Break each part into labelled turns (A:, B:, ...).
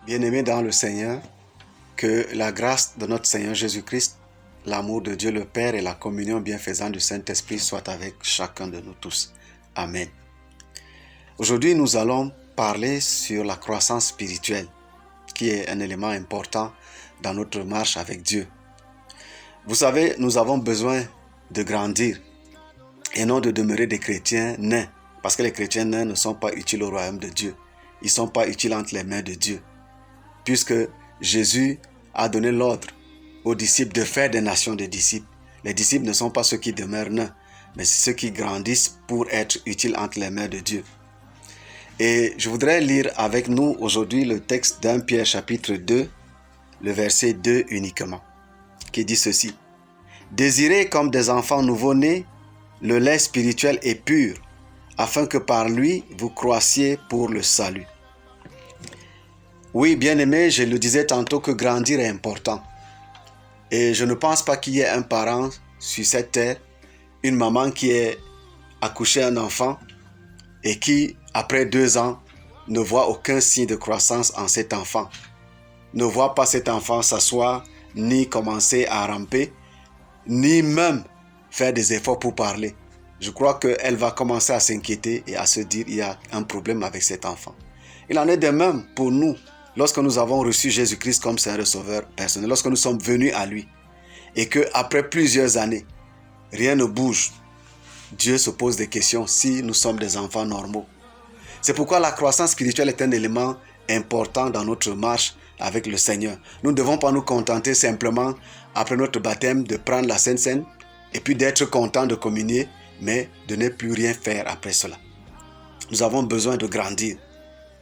A: Bien-aimés dans le Seigneur, que la grâce de notre Seigneur Jésus-Christ, l'amour de Dieu le Père et la communion bienfaisante du Saint-Esprit soient avec chacun de nous tous. Amen. Aujourd'hui, nous allons parler sur la croissance spirituelle, qui est un élément important dans notre marche avec Dieu. Vous savez, nous avons besoin de grandir et non de demeurer des chrétiens nains, parce que les chrétiens nains ne sont pas utiles au royaume de Dieu. Ils ne sont pas utiles entre les mains de Dieu, puisque Jésus a donné l'ordre aux disciples de faire des nations de disciples. Les disciples ne sont pas ceux qui demeurent nains, mais c'est ceux qui grandissent pour être utiles entre les mains de Dieu. Et je voudrais lire avec nous aujourd'hui le texte d'1 Pierre chapitre 2, le verset 2 uniquement, qui dit ceci. « Désirez comme des enfants nouveau-nés le lait spirituel et pur, afin que par lui vous croissiez pour le salut. » Oui, bien-aimé, je le disais tantôt que grandir est important. Et je ne pense pas qu'il y ait un parent sur cette terre, une maman qui ait accouché un enfant et qui, après 2 ans, ne voit aucun signe de croissance en cet enfant. Ne voit pas cet enfant s'asseoir, ni commencer à ramper, ni même faire des efforts pour parler. Je crois qu'elle va commencer à s'inquiéter et à se dire qu'il y a un problème avec cet enfant. Il en est de même pour nous. Lorsque nous avons reçu Jésus-Christ comme Seigneur et Sauveur personnel, lorsque nous sommes venus à lui, et qu'après plusieurs années, rien ne bouge, Dieu se pose des questions si nous sommes des enfants normaux. C'est pourquoi la croissance spirituelle est un élément important dans notre marche avec le Seigneur. Nous ne devons pas nous contenter simplement, après notre baptême, de prendre la Sainte Seine et puis d'être contents de communier, mais de ne plus rien faire après cela. Nous avons besoin de grandir.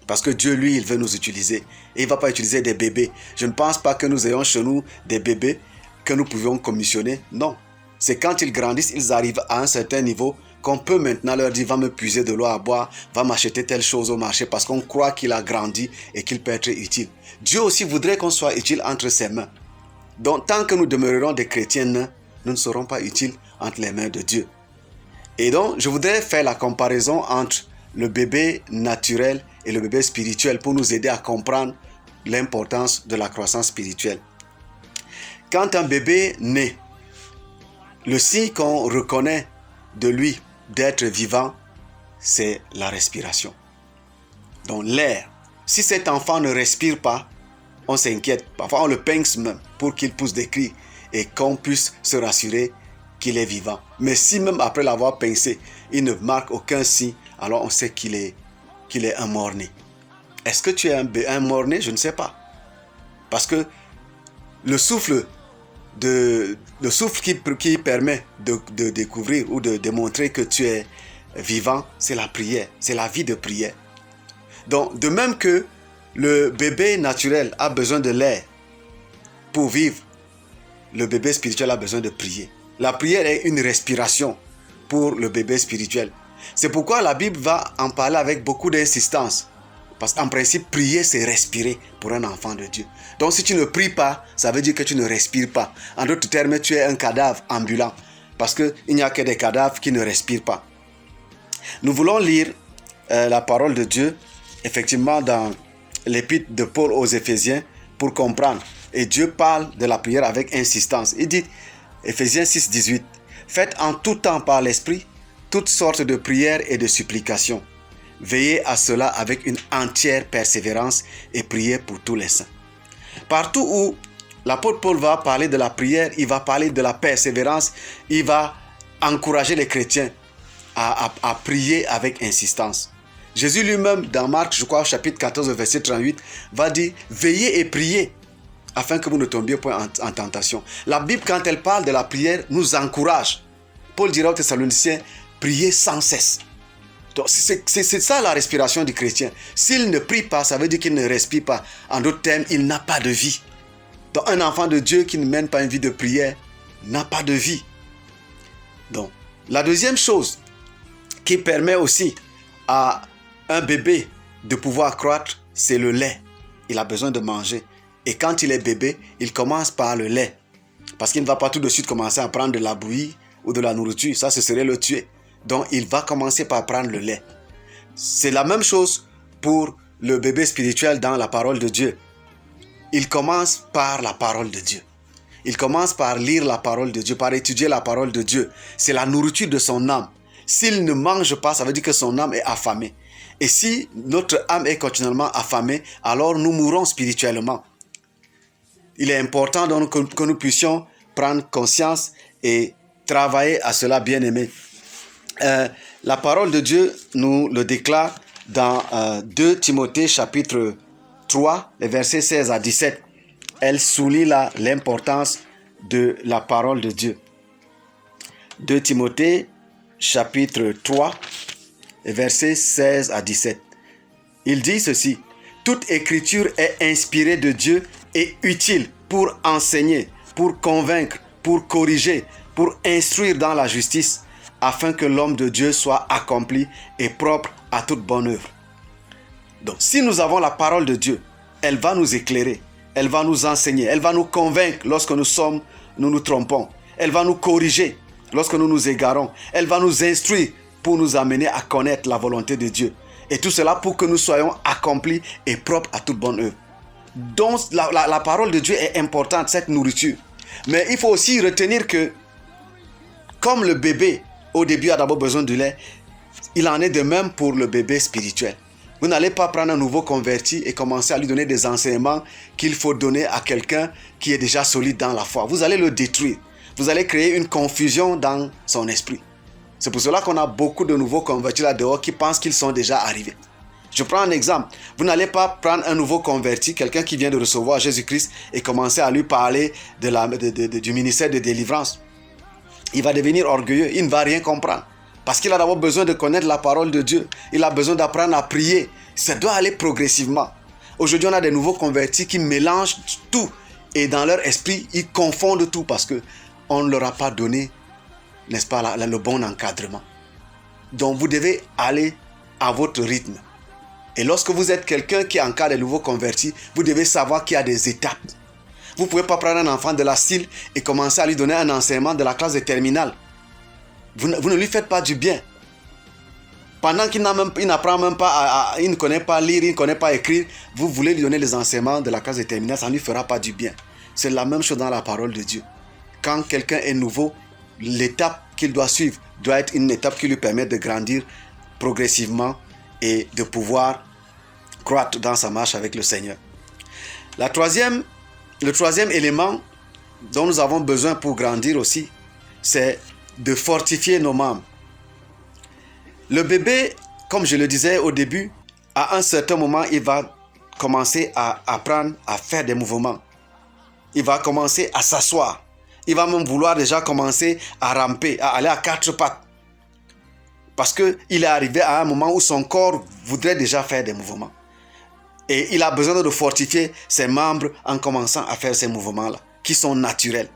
A: Parce que Dieu, lui, il veut nous utiliser. Et il ne va pas utiliser des bébés. Je ne pense pas que nous ayons chez nous des bébés que nous pouvions commissionner. Non. C'est quand ils grandissent, ils arrivent à un certain niveau qu'on peut maintenant leur dire, va me puiser de l'eau à boire, va m'acheter telle chose au marché parce qu'on croit qu'il a grandi et qu'il peut être utile. Dieu aussi voudrait qu'on soit utile entre ses mains. Donc, tant que nous demeurerons des chrétiens nains, nous ne serons pas utiles entre les mains de Dieu. Et donc, je voudrais faire la comparaison entre le bébé naturel et le bébé spirituel pour nous aider à comprendre l'importance de la croissance spirituelle. Quand un bébé naît, le signe qu'on reconnaît de lui d'être vivant, c'est la respiration. Donc l'air. Si cet enfant ne respire pas, on s'inquiète. Parfois on le pince même pour qu'il pousse des cris et qu'on puisse se rassurer qu'il est vivant. Mais si même après l'avoir pincé, il ne marque aucun signe, alors on sait qu'il est un mort-né. Est-ce que tu es un mort-né? Je ne sais pas. Parce que le souffle qui permet de découvrir ou de démontrer que tu es vivant, c'est la prière, c'est la vie de prière. Donc, de même que le bébé naturel a besoin de l'air pour vivre, le bébé spirituel a besoin de prier. La prière est une respiration pour le bébé spirituel. C'est pourquoi la Bible va en parler avec beaucoup d'insistance. Parce qu'en principe, prier, c'est respirer pour un enfant de Dieu. Donc si tu ne pries pas, ça veut dire que tu ne respires pas. En d'autres termes, tu es un cadavre ambulant. Parce qu'il n'y a que des cadavres qui ne respirent pas. Nous voulons lire la parole de Dieu, effectivement, dans l'épître de Paul aux Éphésiens, pour comprendre. Et Dieu parle de la prière avec insistance. Il dit, Éphésiens 6, 18, « Faites en tout temps par l'Esprit toutes sortes de prières et de supplications. Veillez à cela avec une entière persévérance et priez pour tous les saints. » Partout où l'apôtre Paul va parler de la prière, il va parler de la persévérance, il va encourager les chrétiens à prier avec insistance. Jésus lui-même, dans Marc, je crois, chapitre 14, verset 38, va dire « Veillez et priez afin que vous ne tombiez point en tentation. » La Bible, quand elle parle de la prière, nous encourage. Paul dira aux Thessaloniciens, priez sans cesse. Donc c'est ça la respiration du chrétien. S'il ne prie pas, ça veut dire qu'il ne respire pas. En d'autres termes, il n'a pas de vie. Donc un enfant de Dieu qui ne mène pas une vie de prière n'a pas de vie. Donc la deuxième chose qui permet aussi à un bébé de pouvoir croître, c'est le lait. Il a besoin de manger. Et quand il est bébé, il commence par le lait. Parce qu'il ne va pas tout de suite commencer à prendre de la bouillie ou de la nourriture. Ça, ce serait le tuer. Donc, il va commencer par prendre le lait. C'est la même chose pour le bébé spirituel dans la parole de Dieu. il commence par la parole de Dieu. Il commence par lire la parole de Dieu, par étudier la parole de Dieu. C'est la nourriture de son âme. S'il ne mange pas, ça veut dire que son âme est affamée. Et si notre âme est continuellement affamée, alors nous mourrons spirituellement. Il est important donc que nous puissions prendre conscience et travailler à cela, bien-aimés. La parole de Dieu nous le déclare dans 2 Timothée chapitre 3, les versets 16 à 17. Elle souligne là l'importance de la parole de Dieu. 2 Timothée chapitre 3, les versets 16 à 17. Il dit ceci: toute écriture est inspirée de Dieu et utile pour enseigner, pour convaincre, pour corriger, pour instruire dans la justice, afin que l'homme de Dieu soit accompli et propre à toute bonne œuvre. Donc, si nous avons la parole de Dieu, elle va nous éclairer, elle va nous enseigner, elle va nous convaincre lorsque nous nous trompons, elle va nous corriger lorsque nous nous égarons, elle va nous instruire pour nous amener à connaître la volonté de Dieu. Et tout cela pour que nous soyons accomplis et propres à toute bonne œuvre. Donc, la parole de Dieu est importante, cette nourriture. Mais il faut aussi retenir que, comme le bébé, au début, a d'abord besoin de lait, il en est de même pour le bébé spirituel. Vous n'allez pas prendre un nouveau converti et commencer à lui donner des enseignements qu'il faut donner à quelqu'un qui est déjà solide dans la foi. Vous allez le détruire. Vous allez créer une confusion dans son esprit. C'est pour cela qu'on a beaucoup de nouveaux convertis là-dehors qui pensent qu'ils sont déjà arrivés. Je prends un exemple. Vous n'allez pas prendre un nouveau converti, quelqu'un qui vient de recevoir Jésus-Christ, et commencer à lui parler du ministère de délivrance. Il va devenir orgueilleux, il ne va rien comprendre. Parce qu'il a d'abord besoin de connaître la parole de Dieu. Il a besoin d'apprendre à prier. Ça doit aller progressivement. Aujourd'hui, on a des nouveaux convertis qui mélangent tout. Et dans leur esprit, ils confondent tout parce qu'on ne leur a pas donné, n'est-ce pas, le bon encadrement. Donc, vous devez aller à votre rythme. Et lorsque vous êtes quelqu'un qui encadre des nouveaux convertis, vous devez savoir qu'il y a des étapes. Vous ne pouvez pas prendre un enfant de la CIL et commencer à lui donner un enseignement de la classe de terminale. Vous ne lui faites pas du bien. Pendant qu'il n'apprend même pas, il ne connaît pas lire, il ne connaît pas écrire, vous voulez lui donner les enseignements de la classe de terminale, ça ne lui fera pas du bien. C'est la même chose dans la parole de Dieu. Quand quelqu'un est nouveau, l'étape qu'il doit suivre doit être une étape qui lui permet de grandir progressivement et de pouvoir croître dans sa marche avec le Seigneur. Le troisième élément dont nous avons besoin pour grandir aussi, c'est de fortifier nos membres. Le bébé, comme je le disais au début, à un certain moment, il va commencer à apprendre à faire des mouvements. Il va commencer à s'asseoir. Il va même vouloir déjà commencer à ramper, à aller à quatre pattes. Parce qu'il est arrivé à un moment où son corps voudrait déjà faire des mouvements. Et il a besoin de fortifier ses membres en commençant à faire ces mouvements-là, qui sont naturels.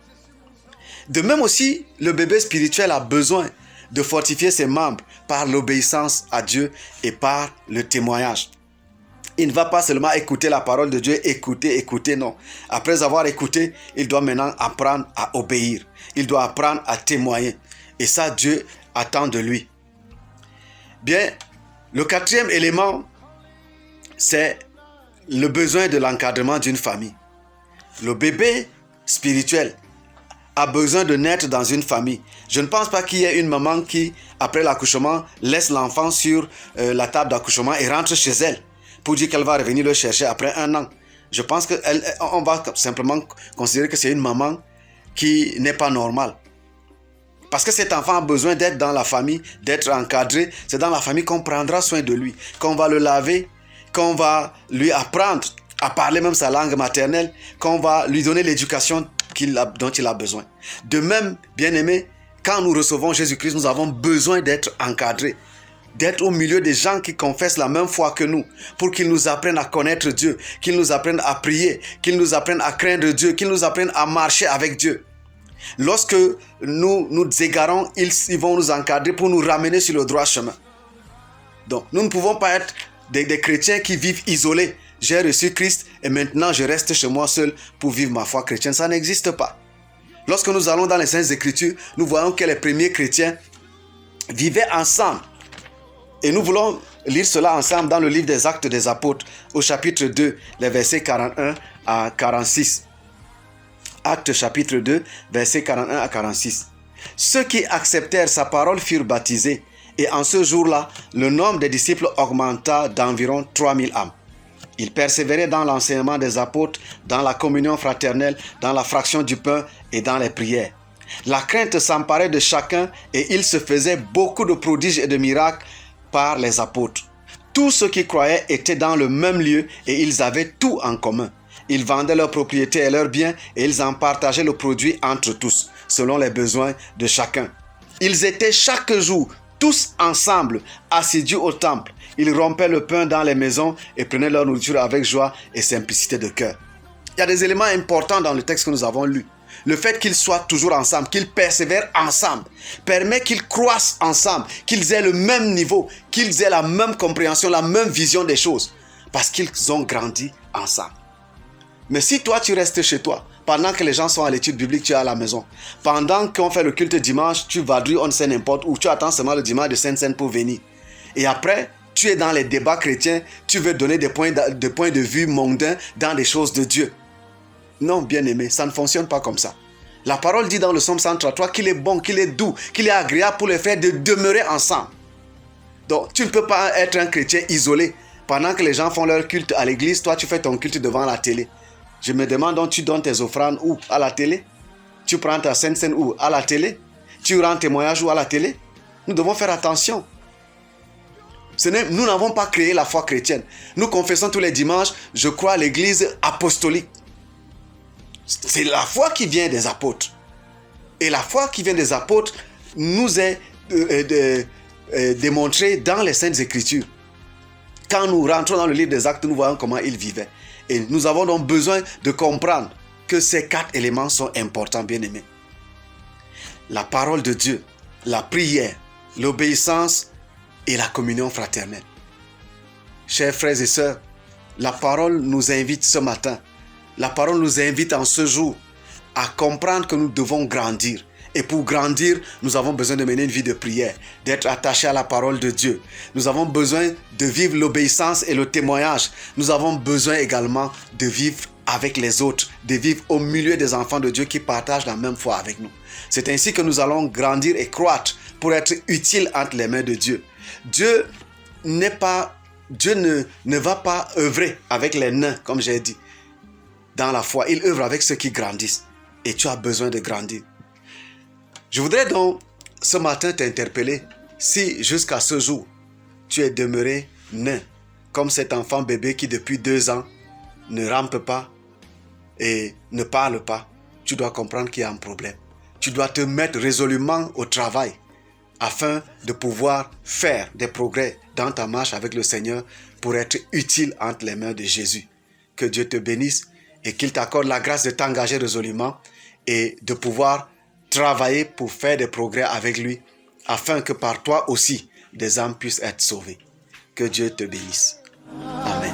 A: De même aussi, le bébé spirituel a besoin de fortifier ses membres par l'obéissance à Dieu et par le témoignage. Il ne va pas seulement écouter la parole de Dieu, écouter, non. Après avoir écouté, il doit maintenant apprendre à obéir. Il doit apprendre à témoigner. Et ça, Dieu attend de lui. Bien, le quatrième élément, c'est le besoin de l'encadrement d'une famille. Le bébé spirituel a besoin de naître dans une famille. Je ne pense pas qu'il y ait une maman qui, après l'accouchement, laisse l'enfant sur la table d'accouchement et rentre chez elle pour dire qu'elle va revenir le chercher après 1 an. Je pense qu'on va simplement considérer que c'est une maman qui n'est pas normale. Parce que cet enfant a besoin d'être dans la famille, d'être encadré. C'est dans la famille qu'on prendra soin de lui, qu'on va le laver, qu'on va lui apprendre à parler même sa langue maternelle, qu'on va lui donner l'éducation dont il a besoin. De même, bien-aimés, quand nous recevons Jésus-Christ, nous avons besoin d'être encadrés, d'être au milieu des gens qui confessent la même foi que nous, pour qu'ils nous apprennent à connaître Dieu, qu'ils nous apprennent à prier, qu'ils nous apprennent à craindre Dieu, qu'ils nous apprennent à marcher avec Dieu. Lorsque nous nous égarons, ils vont nous encadrer pour nous ramener sur le droit chemin. Donc, nous ne pouvons pas être des chrétiens qui vivent isolés. J'ai reçu Christ et maintenant je reste chez moi seul pour vivre ma foi chrétienne. Ça n'existe pas. Lorsque nous allons dans les Saintes Écritures, nous voyons que les premiers chrétiens vivaient ensemble. Et nous voulons lire cela ensemble dans le livre des Actes des Apôtres, au chapitre 2, les versets 41 à 46. Actes chapitre 2, versets 41 à 46. Ceux qui acceptèrent sa parole furent baptisés, et en ce jour-là, le nombre des disciples augmenta d'environ 3000 âmes. Ils persévéraient dans l'enseignement des apôtres, dans la communion fraternelle, dans la fraction du pain et dans les prières. La crainte s'emparait de chacun et il se faisait beaucoup de prodiges et de miracles par les apôtres. Tous ceux qui croyaient étaient dans le même lieu et ils avaient tout en commun. Ils vendaient leurs propriétés et leurs biens et ils en partageaient le produit entre tous, selon les besoins de chacun. Ils étaient chaque jour tous ensemble, assidus au temple. Ils rompaient le pain dans les maisons et prenaient leur nourriture avec joie et simplicité de cœur. Il y a des éléments importants dans le texte que nous avons lu. Le fait qu'ils soient toujours ensemble, qu'ils persévèrent ensemble, permet qu'ils croissent ensemble, qu'ils aient le même niveau, qu'ils aient la même compréhension, la même vision des choses, parce qu'ils ont grandi ensemble. Mais si toi, tu restes chez toi, pendant que les gens sont à l'étude biblique, tu es à la maison. Pendant qu'on fait le culte dimanche, tu vadrouilles, on ne sait n'importe où, tu attends seulement le dimanche de Sainte-Seine pour venir. Et après, tu es dans les débats chrétiens, tu veux donner des points de vue mondains dans les choses de Dieu. Non, bien-aimé, ça ne fonctionne pas comme ça. La parole dit dans le psaume 133 qu'il est bon, qu'il est doux, qu'il est agréable pour les frères de demeurer ensemble. Donc, tu ne peux pas être un chrétien isolé. Pendant que les gens font leur culte à l'église, toi, tu fais ton culte devant la télé. Je me demande donc, tu donnes tes offrandes où? À la télé? Tu prends ta Sainte-Seine où? À la télé? Tu rends témoignage où? À la télé? Nous devons faire attention. Nous n'avons pas créé la foi chrétienne. Nous confessons tous les dimanches, je crois à l'église apostolique. C'est la foi qui vient des apôtres. Et la foi qui vient des apôtres nous est démontrée dans les Saintes Écritures. Quand nous rentrons dans le livre des Actes, nous voyons comment ils vivaient. Et nous avons donc besoin de comprendre que ces 4 éléments sont importants, bien-aimés. La parole de Dieu, la prière, l'obéissance et la communion fraternelle. Chers frères et sœurs, la parole nous invite ce matin. La parole nous invite en ce jour à comprendre que nous devons grandir. Et pour grandir, nous avons besoin de mener une vie de prière, d'être attachés à la parole de Dieu. Nous avons besoin de vivre l'obéissance et le témoignage. Nous avons besoin également de vivre avec les autres, de vivre au milieu des enfants de Dieu qui partagent la même foi avec nous. C'est ainsi que nous allons grandir et croître pour être utiles entre les mains de Dieu. Dieu ne va pas œuvrer avec les nains, comme j'ai dit. Dans la foi, il œuvre avec ceux qui grandissent. Et tu as besoin de grandir. Je voudrais donc ce matin t'interpeller si jusqu'à ce jour, tu es demeuré nain, comme cet enfant bébé qui depuis 2 ans ne rampe pas et ne parle pas. Tu dois comprendre qu'il y a un problème. Tu dois te mettre résolument au travail afin de pouvoir faire des progrès dans ta marche avec le Seigneur pour être utile entre les mains de Jésus. Que Dieu te bénisse et qu'il t'accorde la grâce de t'engager résolument et de pouvoir travailler pour faire des progrès avec lui afin que par toi aussi des âmes puissent être sauvées. Que Dieu te bénisse. Amen.